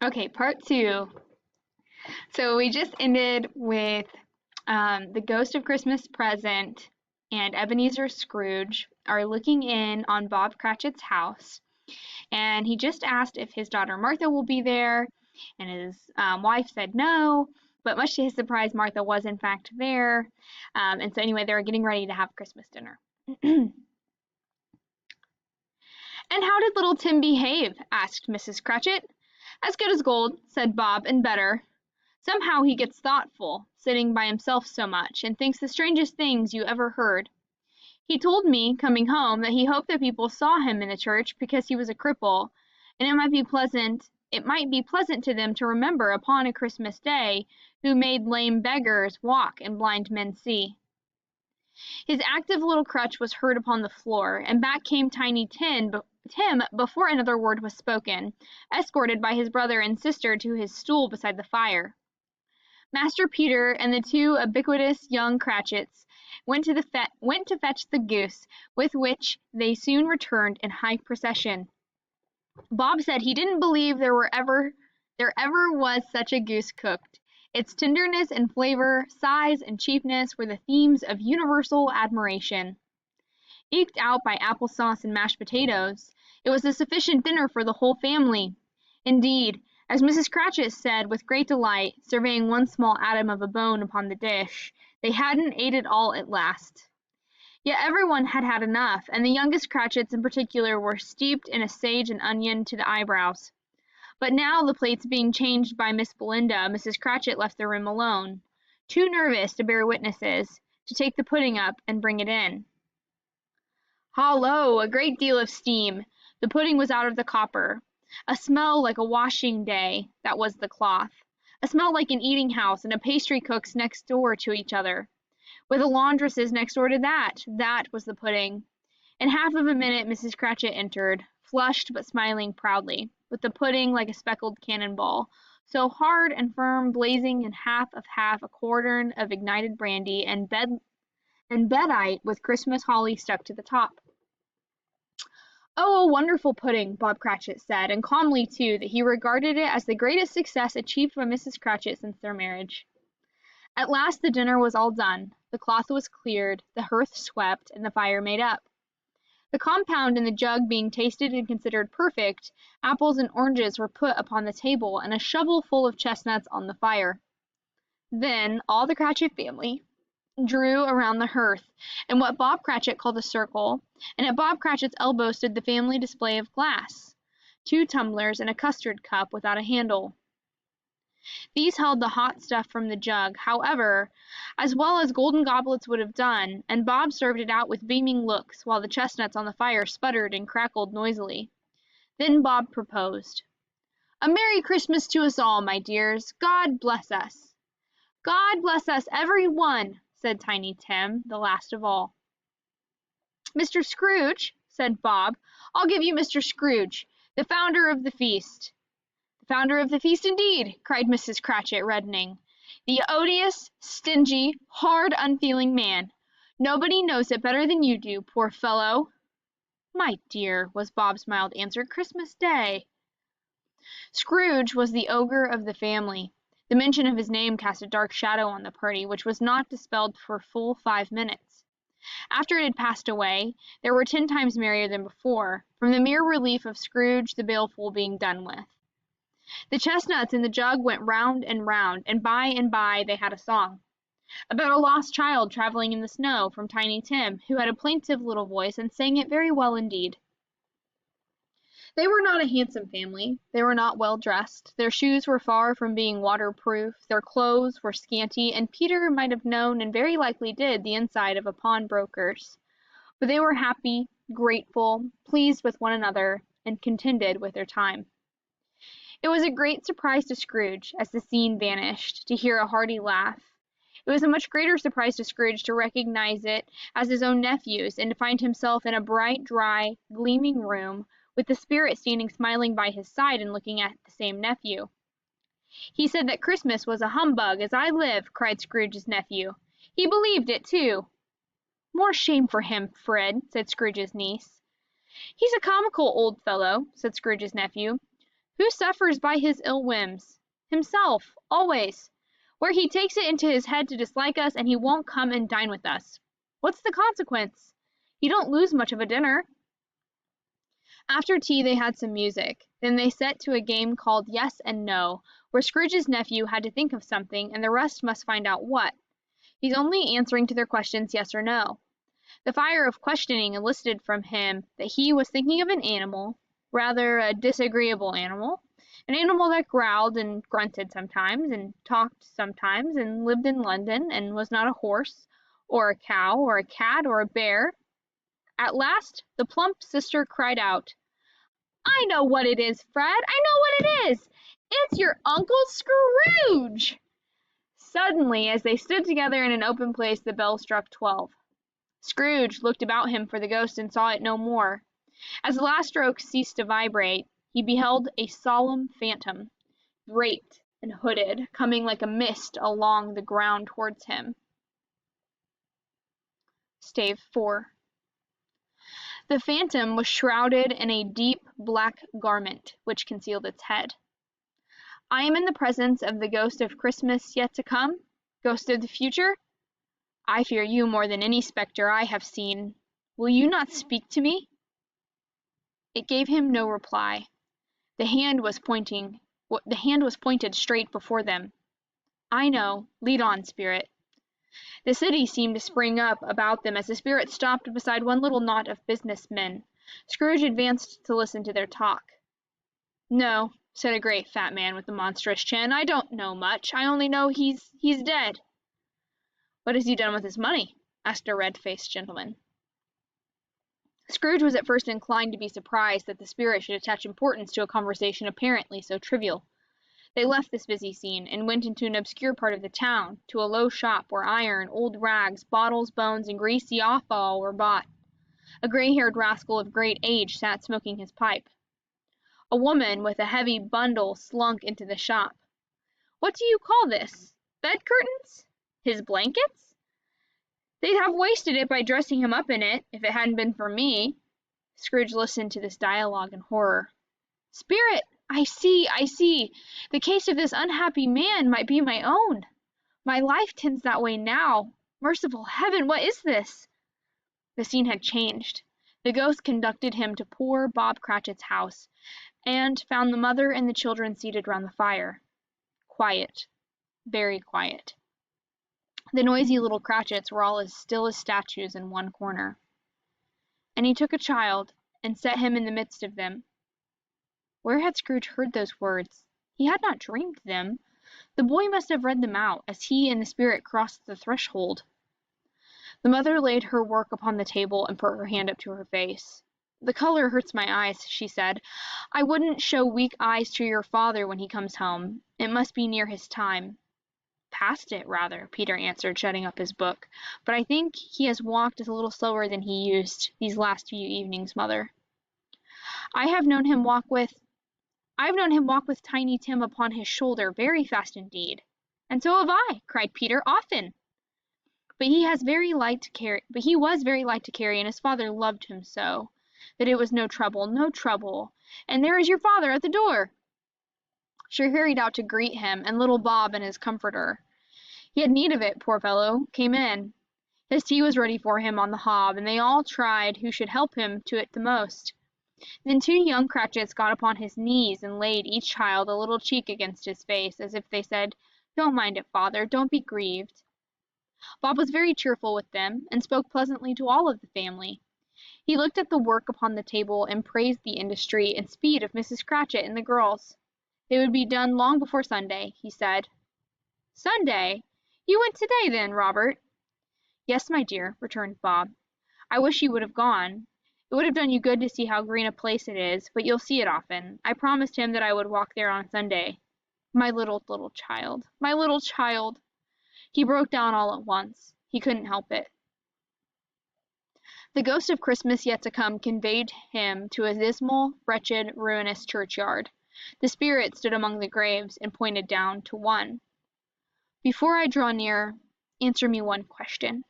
Okay, part two. So we just ended with the Ghost of Christmas Present and Ebenezer Scrooge are looking in on Bob Cratchit's house, and he just asked if his daughter Martha will be there, and his wife said no, but much to his surprise, Martha was in fact there, and so anyway, they were getting ready to have Christmas dinner. And how did little Tim behave? Asked Mrs. Cratchit. As good as gold, said Bob, and better. Somehow he gets thoughtful, sitting by himself so much, and thinks the strangest things you ever heard. He told me, coming home, that he hoped that people saw him in the church because he was a cripple, and it might be pleasant to them to remember upon a Christmas day who made lame beggars walk and blind men see. His active little crutch was heard upon the floor, and back came Tiny Tim before another word was spoken, escorted by his brother and sister to his stool beside the fire. Master Peter and the two ubiquitous young Cratchits went to fetch the goose, with which they soon returned in high procession. Bob said he didn't believe there ever was such a goose cooked. Its tenderness and flavor, size and cheapness were the themes of universal admiration. Eked out by apple sauce and mashed potatoes, it was a sufficient dinner for the whole family. Indeed, as Mrs. Cratchit said with great delight, surveying one small atom of a bone upon the dish, they hadn't ate it all at last. Yet everyone had had enough, and the youngest Cratchits in particular were steeped in a sage and onion to the eyebrows. But now, the plates being changed by Miss Belinda, Mrs. Cratchit left the room alone, too nervous to bear witnesses, to take the pudding up and bring it in. Hollo! A great deal of steam. The pudding was out of the copper. A smell like a washing day, that was the cloth. A smell like an eating house and a pastry cook's next door to each other. With a laundress's next door to that was the pudding. In half of a minute Mrs. Cratchit entered, flushed but smiling proudly, with the pudding like a speckled cannon-ball, so hard and firm, blazing in half a quartern of ignited brandy, and bedite with Christmas holly stuck to the top. "Oh, a wonderful pudding," Bob Cratchit said, and calmly, too, that he regarded it as the greatest success achieved by Mrs. Cratchit since their marriage. At last the dinner was all done, the cloth was cleared, the hearth swept, and the fire made up. The compound in the jug being tasted and considered perfect, apples and oranges were put upon the table, and a shovel full of chestnuts on the fire. Then all the Cratchit family drew around the hearth, in what Bob Cratchit called a circle, and at Bob Cratchit's elbow stood the family display of glass, 2 tumblers and a custard cup without a handle. These held the hot stuff from the jug, however, as well as golden goblets would have done, and Bob served it out with beaming looks, while the chestnuts on the fire sputtered and crackled noisily. Then Bob proposed, "A Merry Christmas to us all, my dears. God bless us." "God bless us, every one," said Tiny Tim, the last of all. "Mr. Scrooge," said Bob, "I'll give you Mr. Scrooge, the founder of the feast." "The founder of the feast, indeed!" cried Mrs. Cratchit, reddening. "The odious, stingy, hard, unfeeling man. Nobody knows it better than you do, poor fellow." "My dear," was Bob's mild answer, "Christmas Day." Scrooge was the ogre of the family. The mention of his name cast a dark shadow on the party, which was not dispelled for full 5 minutes. After it had passed away, they were 10 times merrier than before, from the mere relief of Scrooge the baleful being done with. The chestnuts in the jug went round, and by they had a song. About a lost child traveling in the snow, from Tiny Tim, who had a plaintive little voice and sang it very well indeed. They were not a handsome family, they were not well dressed, their shoes were far from being waterproof, their clothes were scanty, and Peter might have known, and very likely did, the inside of a pawnbroker's. But they were happy, grateful, pleased with one another, and contented with their time. It was a great surprise to Scrooge, as the scene vanished, to hear a hearty laugh. It was a much greater surprise to Scrooge to recognize it as his own nephew's, and to find himself in a bright, dry, gleaming room, with the Spirit standing smiling by his side and looking at the same nephew. "He said that Christmas was a humbug, as I live," cried Scrooge's nephew. "He believed it, too." "More shame for him, Fred," said Scrooge's niece. "He's a comical old fellow," said Scrooge's nephew. Who suffers by his ill whims? Himself, always. Where he takes it into his head to dislike us, and he won't come and dine with us. What's the consequence? He don't lose much of a dinner. After tea they had some music. Then they set to a game called Yes and No, where Scrooge's nephew had to think of something, and the rest must find out what. He's only answering to their questions yes or no. The fire of questioning elicited from him that he was thinking of an animal, rather a disagreeable animal, an animal that growled and grunted sometimes, and talked sometimes, and lived in London, and was not a horse, or a cow, or a cat, or a bear. At last the plump sister cried out, "I know what it is, Fred! I know what it is! It's your Uncle Scrooge!" Suddenly, as they stood together in an open place, the bell struck 12. Scrooge looked about him for the ghost and saw it no more. As the last stroke ceased to vibrate, he beheld a solemn phantom, draped and hooded, coming like a mist along the ground towards him. Stave 4. The phantom was shrouded in a deep black garment, which concealed its head. "I am in the presence of the ghost of Christmas yet to come, ghost of the future. I fear you more than any spectre I have seen. Will you not speak to me?" It gave him no reply. The hand was pointed straight before them. "I know. Lead on, spirit." The city seemed to spring up about them as the spirit stopped beside one little knot of business men. Scrooge advanced to listen to their talk. "No," said a great fat man with a monstrous chin, "I don't know much. I only know he's dead." "What has he done with his money?" asked a red-faced gentleman. Scrooge was at first inclined to be surprised that the spirit should attach importance to a conversation apparently so trivial. They left this busy scene, and went into an obscure part of the town, to a low shop where iron, old rags, bottles, bones, and greasy offal were bought. A gray-haired rascal of great age sat smoking his pipe. A woman with a heavy bundle slunk into the shop. "What do you call this? Bed curtains? His blankets? They'd have wasted it by dressing him up in it, if it hadn't been for me." Scrooge listened to this dialogue in horror. "Spirit! I see, I see. The case of this unhappy man might be my own. My life tends that way now. Merciful Heaven, what is this?" The scene had changed. The ghost conducted him to poor Bob Cratchit's house, and found the mother and the children seated round the fire. Quiet. Very quiet. The noisy little Cratchits were all as still as statues in one corner. And he took a child, and set him in the midst of them. Where had Scrooge heard those words? He had not dreamed them. The boy must have read them out, as he and the spirit crossed the threshold. The mother laid her work upon the table, and put her hand up to her face. "The color hurts my eyes," she said. "I wouldn't show weak eyes to your father when he comes home. It must be near his time." "Past it, rather," Peter answered, shutting up his book. "But I think he has walked a little slower than he used, these last few evenings, mother. I've known him walk with Tiny Tim upon his shoulder, very fast indeed." "And so have I," cried Peter, "often. But he was very light to carry, and his father loved him so, that it was no trouble, no trouble. And there is your father at the door." She hurried out to greet him, and little Bob and his comforter. He had need of it, poor fellow, came in. His tea was ready for him on the hob, and they all tried who should help him to it the most. Then two young Cratchits got upon his knees, and laid each child a little cheek against his face, as if they said, "Don't mind it, father, don't be grieved." Bob was very cheerful with them, and spoke pleasantly to all of the family. He looked at the work upon the table, and praised the industry and speed of Mrs. Cratchit and the girls. They would be done long before Sunday, he said. "Sunday? You went to-day, then, Robert?" "Yes, my dear," returned Bob. "I wish you would have gone. It would have done you good to see how green a place it is, but you'll see it often. I promised him that I would walk there on Sunday. My little child, my little child!" He broke down all at once. He couldn't help it. The ghost of Christmas yet to come conveyed him to a dismal, wretched, ruinous churchyard. The spirit stood among the graves, and pointed down to one. "Before I draw near, answer me one question.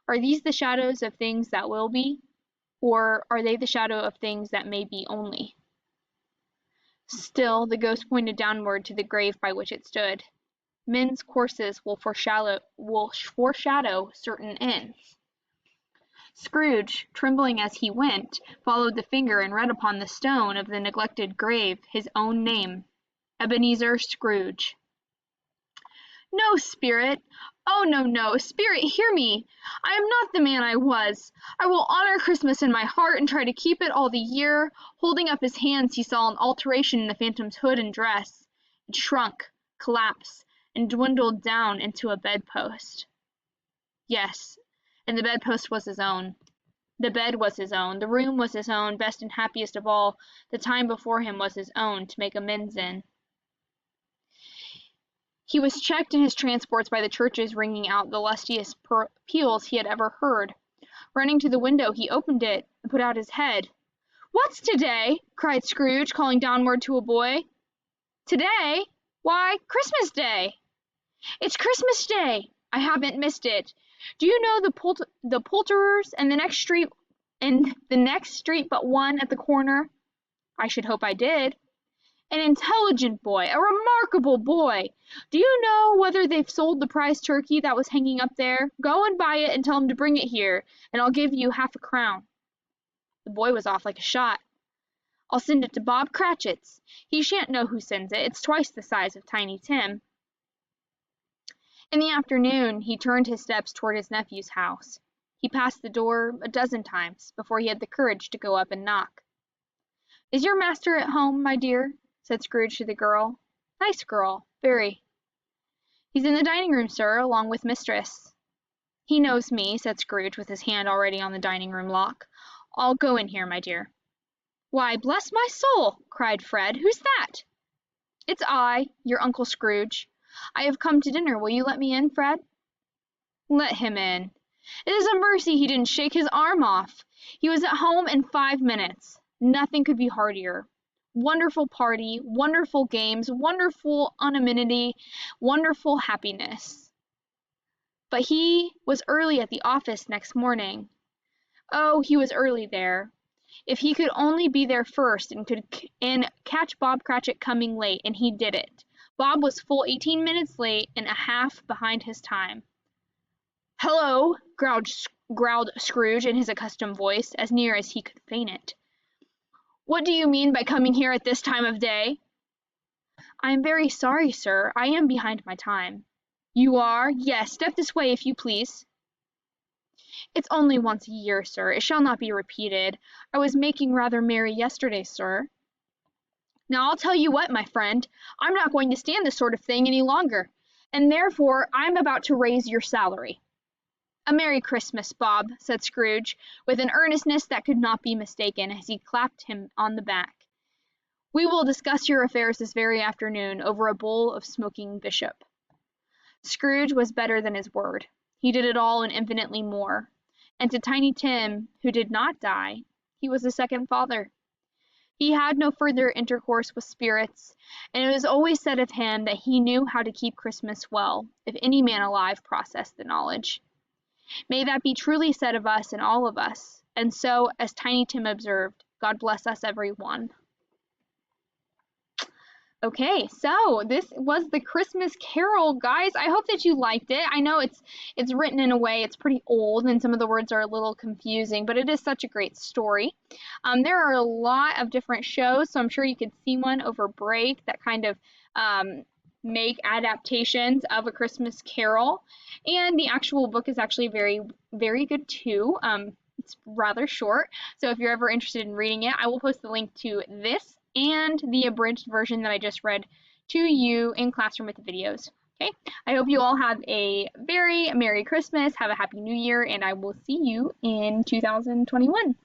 Are these the shadows of things that will be, or are they the shadow of things that may be only?" Still the ghost pointed downward to the grave by which it stood. Men's courses will foreshadow certain ends. Scrooge, trembling as he went, followed the finger and read upon the stone of the neglected grave his own name, Ebenezer Scrooge. "No, Spirit! Oh, no, no! Spirit, hear me! I am not the man I was. I will honor Christmas in my heart and try to keep it all the year." Holding up his hands he saw an alteration in the phantom's hood and dress. It shrunk, collapsed, and dwindled down into a bedpost. Yes, and the bedpost was his own. The bed was his own, the room was his own, best and happiest of all, the time before him was his own to make amends in. He was checked in his transports by the churches ringing out the lustiest peals he had ever heard. Running to the window, he opened it and put out his head. "What's today?" cried Scrooge, calling downward to a boy. "Today? Why, Christmas Day!" "It's Christmas Day! I haven't missed it. Do you know the poulterers and the next street but one at the corner?" "I should hope I did." "An intelligent boy, a remarkable boy. Do you know whether they've sold the prize turkey that was hanging up there? Go and buy it and tell him to bring it here, and I'll give you half a crown." The boy was off like a shot. "I'll send it to Bob Cratchit's. He shan't know who sends it. It's twice the size of Tiny Tim." In the afternoon he turned his steps toward his nephew's house. He passed the door a dozen times before he had the courage to go up and knock. "Is your master at home, my dear?" said Scrooge to the girl. "Nice girl, very." "He's in the dining room, sir, along with mistress." "He knows me," said Scrooge, with his hand already on the dining room lock. "I'll go in here, my dear." "Why, bless my soul!" cried Fred. "Who's that?" "It's I, your Uncle Scrooge. I have come to dinner. Will you let me in, Fred?" "Let him in. It is a mercy he didn't shake his arm off. He was at home in 5 minutes. Nothing could be heartier. Wonderful party, wonderful games, wonderful anonymity, wonderful happiness. But he was early at the office next morning. Oh, he was early there. If he could only be there first and catch Bob Cratchit coming late, and he did it. Bob was full 18 minutes late and a half behind his time. "Hello," growled Scrooge in his accustomed voice, as near as he could feign it. "What do you mean by coming here at this time of day?" "I am very sorry, sir. I am behind my time." "You are? Yes, step this way, if you please." "It's only once a year, sir. It shall not be repeated. I was making rather merry yesterday, sir." "Now I'll tell you what, my friend, I'm not going to stand this sort of thing any longer, and therefore I'm about to raise your salary." "A Merry Christmas, Bob," said Scrooge, with an earnestness that could not be mistaken, as he clapped him on the back. "We will discuss your affairs this very afternoon over a bowl of smoking bishop." Scrooge was better than his word. He did it all and infinitely more. And to Tiny Tim, who did not die, he was a second father. He had no further intercourse with spirits, and it was always said of him that he knew how to keep Christmas well, if any man alive possessed the knowledge. May that be truly said of us and all of us, and so, as Tiny Tim observed, God bless us every one. Okay, so this was the Christmas Carol, guys. I hope that you liked it. I know it's written in a way, it's pretty old, and some of the words are a little confusing, but it is such a great story. There are a lot of different shows, so I'm sure you could see one over break that kind of make adaptations of A Christmas Carol, and the actual book is actually very, very good too. It's rather short, so if you're ever interested in reading it, I will post the link to this and the abridged version that I just read to you in Classroom with the Videos. Okay, I hope you all have a very Merry Christmas, have a Happy New Year, and I will see you in 2021.